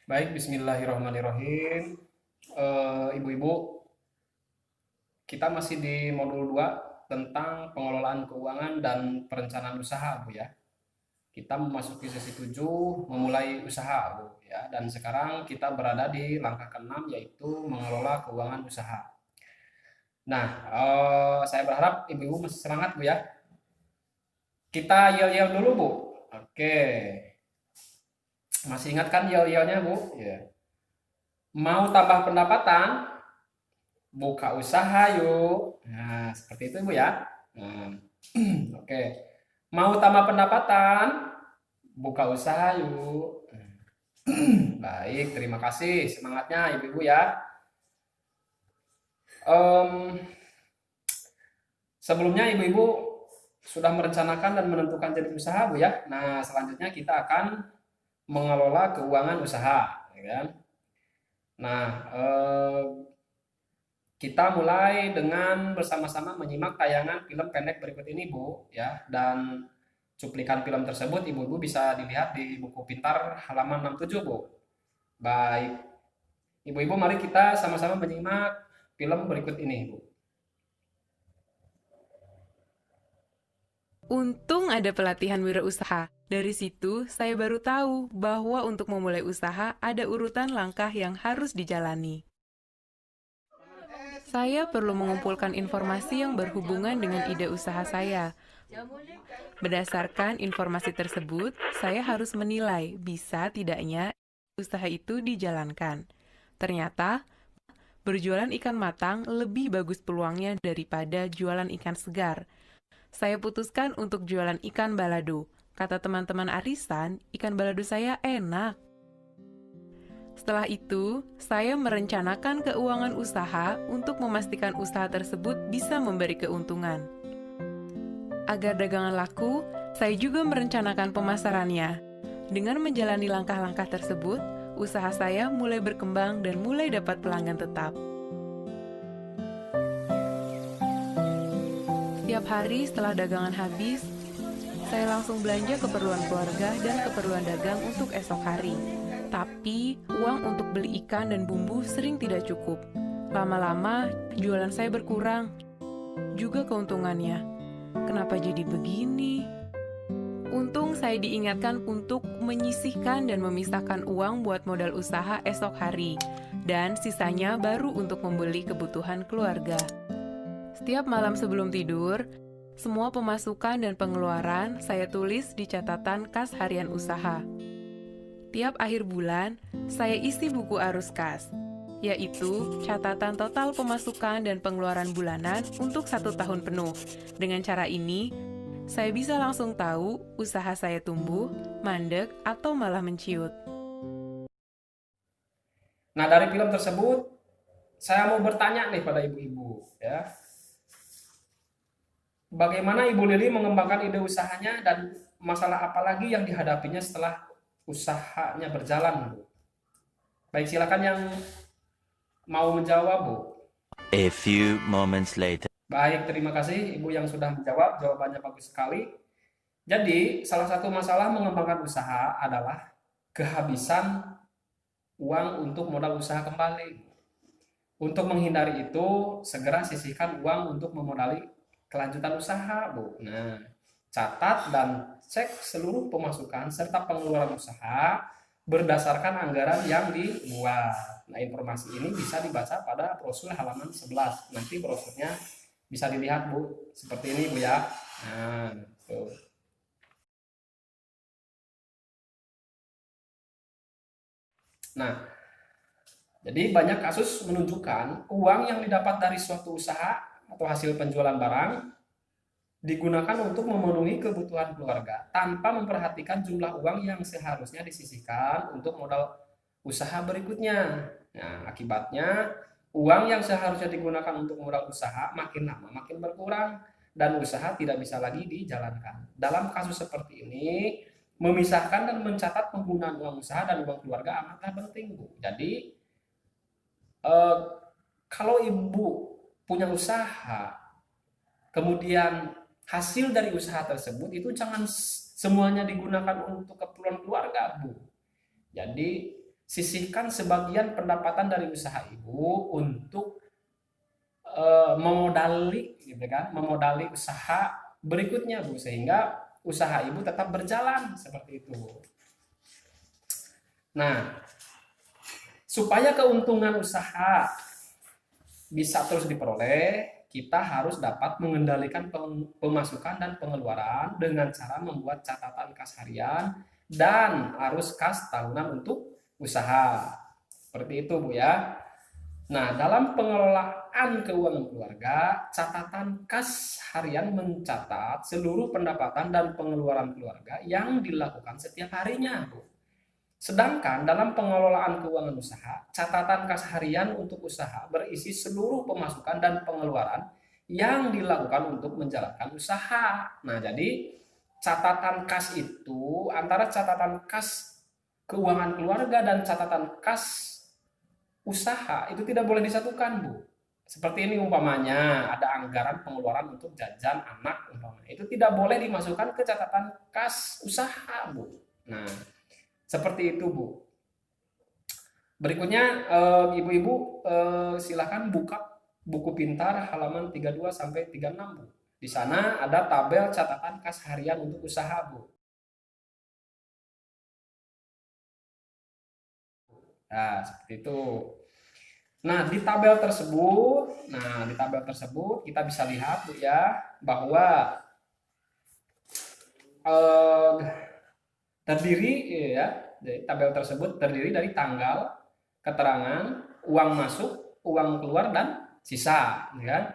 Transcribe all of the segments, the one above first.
Baik, bismillahirrahmanirrahim. Ibu-ibu, kita masih di modul 2 tentang pengelolaan keuangan dan perencanaan usaha, Bu ya. Kita memasuki sesi 7 memulai usaha, Bu ya. Dan sekarang kita berada di langkah ke-6 yaitu mengelola keuangan usaha. Nah, saya berharap ibu-ibu masih semangat, Bu ya. Kita yel-yel dulu, Bu. Oke. Masih ingat kan yel-yelnya, Bu? Ya. Mau tambah pendapatan? Buka usaha yuk. Nah, seperti itu Bu ya. Nah, oke. Mau tambah pendapatan? Buka usaha yuk. Baik, terima kasih semangatnya Ibu-ibu ya. Em, Sebelumnya Ibu-ibu sudah merencanakan dan menentukan jenis usaha Bu ya. Nah, selanjutnya kita akan mengelola keuangan usaha, ya kan? Nah, kita mulai dengan bersama-sama menyimak tayangan film pendek berikut ini, Bu, ya. Dan cuplikan film tersebut Ibu-ibu bisa dilihat di buku pintar halaman 67, Bu. Baik. Ibu-ibu mari kita sama-sama menyimak film berikut ini, Bu. Untung ada pelatihan wirausaha. Dari situ, saya baru tahu bahwa untuk memulai usaha ada urutan langkah yang harus dijalani. Saya perlu mengumpulkan informasi yang berhubungan dengan ide usaha saya. Berdasarkan informasi tersebut, saya harus menilai bisa tidaknya usaha itu dijalankan. Ternyata, berjualan ikan matang lebih bagus peluangnya daripada jualan ikan segar. Saya putuskan untuk jualan ikan balado. Kata teman-teman arisan, ikan balado saya enak. Setelah itu, saya merencanakan keuangan usaha untuk memastikan usaha tersebut bisa memberi keuntungan. Agar dagangan laku, saya juga merencanakan pemasarannya. Dengan menjalani langkah-langkah tersebut, usaha saya mulai berkembang dan mulai dapat pelanggan tetap. Setiap hari setelah dagangan habis, saya langsung belanja keperluan keluarga dan keperluan dagang untuk esok hari. Tapi, uang untuk beli ikan dan bumbu sering tidak cukup. Lama-lama, jualan saya berkurang. Juga keuntungannya. Kenapa jadi begini? Untung saya diingatkan untuk menyisihkan dan memisahkan uang buat modal usaha esok hari. Dan sisanya baru untuk membeli kebutuhan keluarga. Setiap malam sebelum tidur, semua pemasukan dan pengeluaran saya tulis di catatan kas harian usaha. Tiap akhir bulan, saya isi buku arus kas, yaitu catatan total pemasukan dan pengeluaran bulanan untuk 1 tahun penuh. Dengan cara ini, saya bisa langsung tahu usaha saya tumbuh, mandek, atau malah menciut. Nah, dari film tersebut saya mau bertanya nih pada ibu-ibu, ya. Bagaimana Ibu Lili mengembangkan ide usahanya dan masalah apa lagi yang dihadapinya setelah usahanya berjalan, Bu? Baik, silakan yang mau menjawab, Bu. A few moments later. Baik, terima kasih Ibu yang sudah menjawab, jawabannya bagus sekali. Jadi, salah satu masalah mengembangkan usaha adalah kehabisan uang untuk modal usaha kembali. Untuk menghindari itu, segera sisihkan uang untuk memodali kelanjutan usaha, Bu. Nah, catat dan cek seluruh pemasukan serta pengeluaran usaha berdasarkan anggaran yang dibuat. Nah, informasi ini bisa dibaca pada brosur halaman 11. Nanti brosurnya bisa dilihat, Bu. Seperti ini, Bu ya. Nah, tuh. Nah, jadi banyak kasus menunjukkan uang yang didapat dari suatu usaha atau hasil penjualan barang digunakan untuk memenuhi kebutuhan keluarga tanpa memperhatikan jumlah uang yang seharusnya disisihkan untuk modal usaha berikutnya. Nah, akibatnya uang yang seharusnya digunakan untuk modal usaha makin lama makin berkurang dan usaha tidak bisa lagi dijalankan. Dalam kasus seperti ini, memisahkan dan mencatat penggunaan uang usaha dan uang keluarga amatlah penting, Bu. Jadi, eh, kalau ibu punya usaha, kemudian hasil dari usaha tersebut itu jangan semuanya digunakan untuk keperluan keluarga, Bu. Jadi sisihkan sebagian pendapatan dari usaha Ibu untuk memodali gitu kan, memodali usaha berikutnya Bu, sehingga usaha Ibu tetap berjalan seperti itu Bu. Nah, supaya keuntungan usaha bisa terus diperoleh, kita harus dapat mengendalikan pemasukan dan pengeluaran dengan cara membuat catatan kas harian dan arus kas tahunan untuk usaha. Seperti itu Bu ya. Nah, dalam pengelolaan keuangan keluarga, catatan kas harian mencatat seluruh pendapatan dan pengeluaran keluarga yang dilakukan setiap harinya, Bu. Sedangkan dalam pengelolaan keuangan usaha, catatan kas harian untuk usaha berisi seluruh pemasukan dan pengeluaran yang dilakukan untuk menjalankan usaha. Nah, jadi catatan kas itu antara catatan kas keuangan keluarga dan catatan kas usaha itu tidak boleh disatukan Bu. Seperti ini umpamanya ada anggaran pengeluaran untuk jajan anak umpamanya, itu tidak boleh dimasukkan ke catatan kas usaha Bu. Nah, seperti itu Bu. Berikutnya ibu-ibu silakan buka buku pintar halaman 32 sampai 36 Bu. Di sana ada tabel catatan kas harian untuk usaha Bu. Nah, seperti itu. Nah, di tabel tersebut kita bisa lihat Bu ya bahwa terdiri ya, tabel tersebut terdiri dari tanggal, keterangan, uang masuk, uang keluar dan sisa, ya.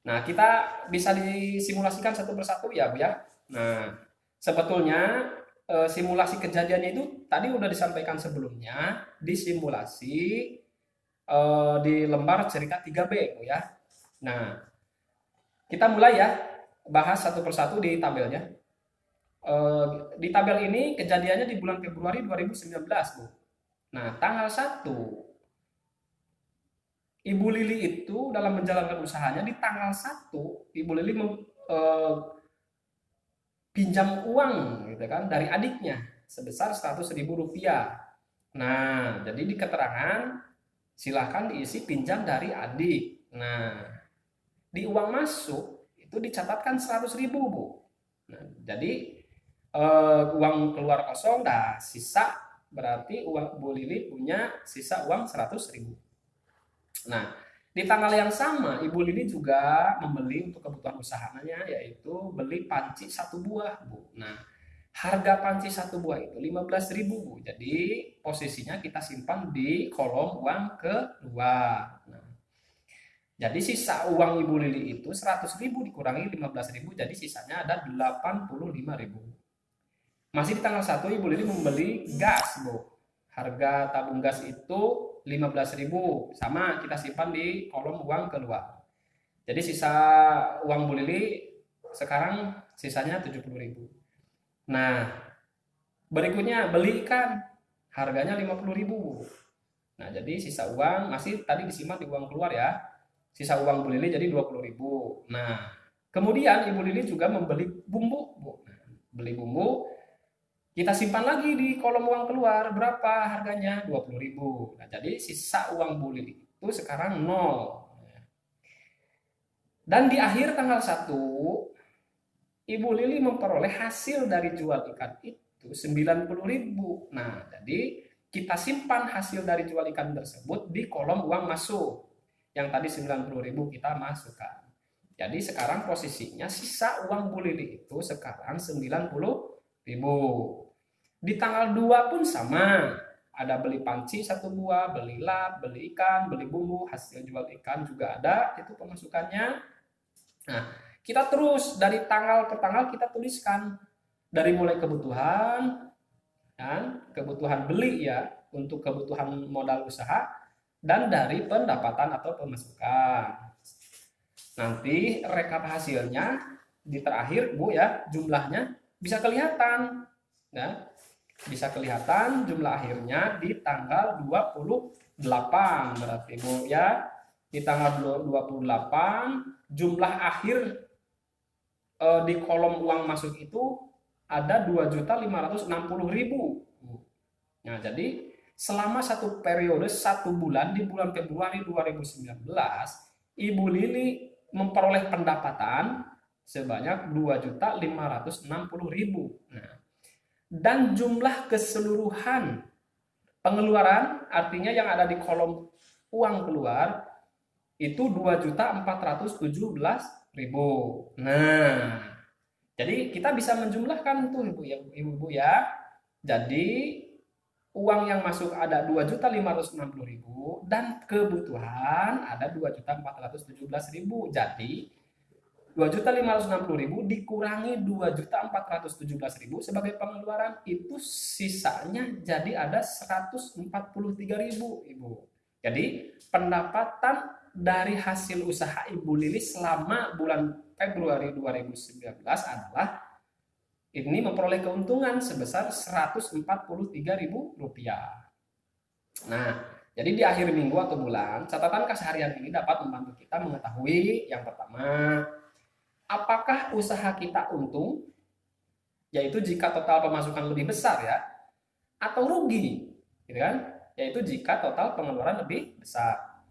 Nah, kita bisa disimulasikan satu persatu ya Bu ya. Nah, sebetulnya simulasi kejadiannya itu tadi udah disampaikan sebelumnya di simulasi di lembar cerita 3B Bu ya. Nah, kita mulai ya bahas satu persatu di tabelnya. Di tabel ini kejadiannya di bulan Februari 2019 Bu. Nah, tanggal 1 Ibu Lili itu dalam menjalankan usahanya di tanggal 1 Ibu Lili pinjam uang gitu kan dari adiknya sebesar Rp100.000. Nah, jadi di keterangan silahkan diisi pinjam dari adik. Nah, di uang masuk itu dicatatkan 100.000 Bu. Nah, jadi uang keluar kosong, dah sisa berarti uang Bu Lili punya sisa uang 100.000. Nah, di tanggal yang sama Ibu Lili juga membeli untuk kebutuhan usahanya, yaitu beli panci 1 buah Bu. Nah, harga panci 1 buah itu 15.000 Bu. Jadi posisinya kita simpan di kolom uang keluar. Nah, jadi sisa uang Ibu Lili itu 100.000 dikurangi 15.000, jadi sisanya ada 85.000. Masih di tanggal 1 Ibu Lili membeli gas Bu. Harga tabung gas itu 15.000, sama kita simpan di kolom uang keluar. Jadi sisa uang Bu Lili sekarang sisanya 70.000. Nah, berikutnya beli ikan, harganya 50.000 Bu. Nah, jadi sisa uang masih tadi disimpan di uang keluar ya. Sisa uang Bu Lili jadi 20.000. Nah, kemudian Ibu Lili juga membeli bumbu Bu. Nah, beli bumbu kita simpan lagi di kolom uang keluar, berapa harganya? 20.000. Nah, jadi sisa uang Bu Lili itu sekarang 0. Dan di akhir tanggal 1, Ibu Lili memperoleh hasil dari jual ikan itu 90.000. Nah, jadi kita simpan hasil dari jual ikan tersebut di kolom uang masuk. Yang tadi 90.000 kita masukkan. Jadi sekarang posisinya sisa uang Bu Lili itu sekarang 90.000. Di tanggal 2 pun sama, ada beli panci 1 buah, beli lap, beli ikan, beli bumbu, hasil jual ikan juga ada, itu pemasukannya. Nah, kita terus dari tanggal ke tanggal kita tuliskan dari mulai kebutuhan dan kebutuhan beli ya untuk kebutuhan modal usaha dan dari pendapatan atau pemasukan. Nanti rekap hasilnya di terakhir Bu ya, jumlahnya bisa kelihatan. Nah, bisa kelihatan jumlah akhirnya di tanggal 28 berarti Bu ya. Di tanggal 28 jumlah akhir di kolom uang masuk itu ada 2.560.000. Nah, jadi selama satu periode 1 bulan di bulan Februari 2019, Ibu Lili memperoleh pendapatan sebanyak 2.560.000. Nah, dan jumlah keseluruhan pengeluaran, artinya yang ada di kolom uang keluar itu 2.417.000. Nah, jadi kita bisa menjumlahkan tuh ibu ya. Jadi uang yang masuk ada 2.560.000 dan kebutuhan ada 2.417.000. Jadi 2.560.000 dikurangi 2.417.000 sebagai pengeluaran, itu sisanya jadi ada 143.000, Ibu. Jadi pendapatan dari hasil usaha Ibu Lili selama bulan Februari 2019 adalah ini memperoleh keuntungan sebesar Rp143.000. Nah, jadi di akhir minggu atau bulan, catatan kas harian ini dapat membantu kita mengetahui yang pertama, apakah usaha kita untung, yaitu jika total pemasukan lebih besar ya, atau rugi, gitu kan? Yaitu jika total pengeluaran lebih besar.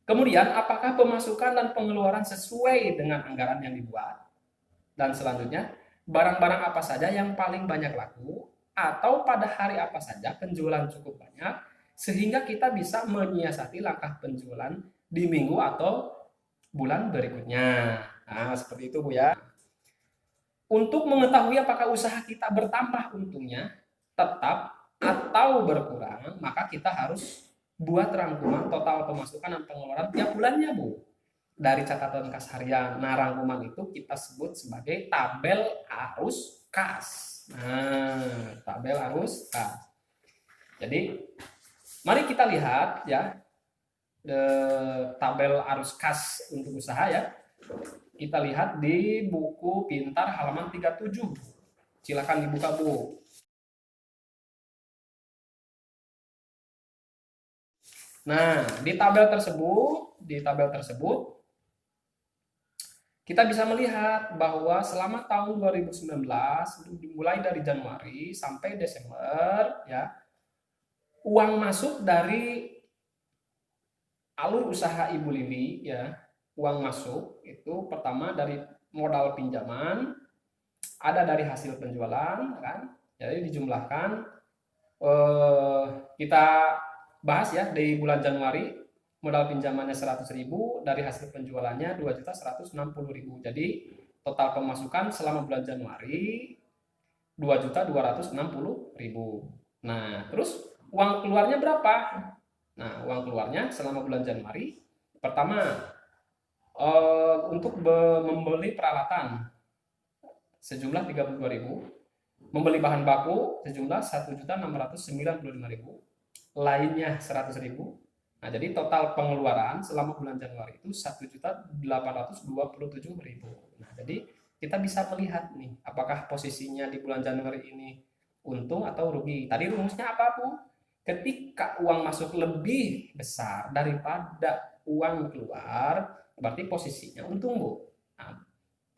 Kemudian, apakah pemasukan dan pengeluaran sesuai dengan anggaran yang dibuat? Dan selanjutnya, barang-barang apa saja yang paling banyak laku, atau pada hari apa saja penjualan cukup banyak, sehingga kita bisa menyiasati langkah penjualan di minggu atau bulan berikutnya. Nah, seperti itu Bu ya. Untuk mengetahui apakah usaha kita bertambah untungnya, tetap atau berkurang, maka kita harus buat rangkuman total pemasukan dan pengeluaran tiap bulannya Bu, dari catatan kas harian. Nah, rangkuman itu kita sebut sebagai tabel arus kas. Nah, tabel arus kas. Jadi, mari kita lihat ya, tabel arus kas untuk usaha ya. Kita lihat di buku pintar halaman 37. Silakan dibuka Bu. Nah, di tabel tersebut kita bisa melihat bahwa selama tahun 2019 dimulai dari Januari sampai Desember ya, uang masuk dari alur usaha Ibu Lili ya, uang masuk itu pertama dari modal pinjaman, ada dari hasil penjualan kan. Jadi dijumlahkan, kita bahas ya, di bulan Januari modal pinjamannya 100.000, dari hasil penjualannya 2.160.000. Jadi total pemasukan selama bulan Januari 2.260.000. Nah, terus uang keluarnya berapa? Nah, uang keluarnya selama bulan Januari pertama, untuk membeli peralatan sejumlah 32.000, membeli bahan baku sejumlah 1.695.000, lainnya 100.000. Nah, jadi total pengeluaran selama bulan Januari itu 1.827.000. Nah, jadi kita bisa melihat nih, apakah posisinya di bulan Januari ini untung atau rugi. Tadi rumusnya apa, Bu? Ketika uang masuk lebih besar daripada uang keluar, berarti posisinya untung, Bu. Nah,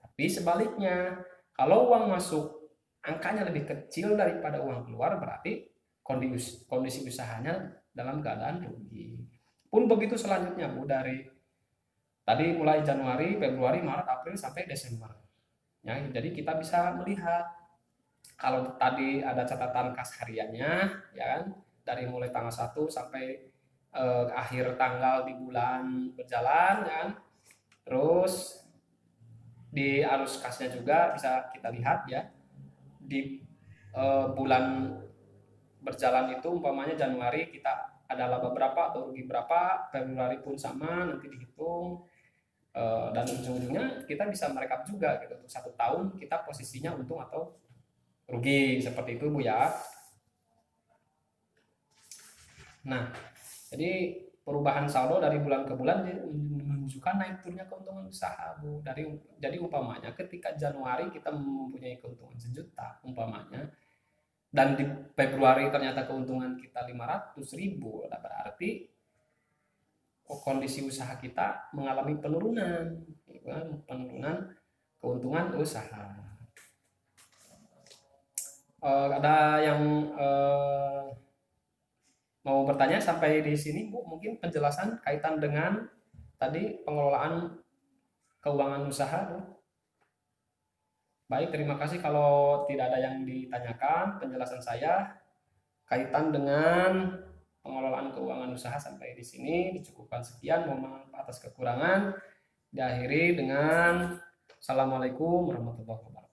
tapi sebaliknya, kalau uang masuk angkanya lebih kecil daripada uang keluar, berarti kondisi usahanya dalam keadaan rugi. Pun begitu selanjutnya Bu, dari tadi mulai Januari, Februari, Maret, April sampai Desember. Ya, jadi kita bisa melihat kalau tadi ada catatan kas hariannya ya kan, dari mulai tanggal 1 sampai akhir tanggal di bulan berjalan kan. Terus di arus kasnya juga bisa kita lihat ya, di bulan berjalan itu umpamanya Januari kita ada laba berapa atau rugi berapa, Februari pun sama, nanti dihitung, dan ujung-ujungnya kita bisa merekap juga gitu, untuk 1 tahun kita posisinya untung atau rugi, seperti itu Bu ya. Nah, jadi perubahan saldo dari bulan ke bulan menunjukkan naik turunnya keuntungan usaha Bu. Jadi umpamanya ketika Januari kita mempunyai keuntungan 1 juta umpamanya, dan di Februari ternyata keuntungan kita 500.000, berarti kondisi usaha kita mengalami penurunan, penurunan keuntungan usaha. Ada yang Mau bertanya sampai di sini, Bu? Mungkin penjelasan kaitan dengan tadi pengelolaan keuangan usaha, Bu. Baik, terima kasih. Kalau tidak ada yang ditanyakan, penjelasan saya kaitan dengan pengelolaan keuangan usaha sampai di sini dicukupkan sekian. Mohon maaf atas kekurangan. Diakhiri dengan Assalamualaikum warahmatullahi wabarakatuh.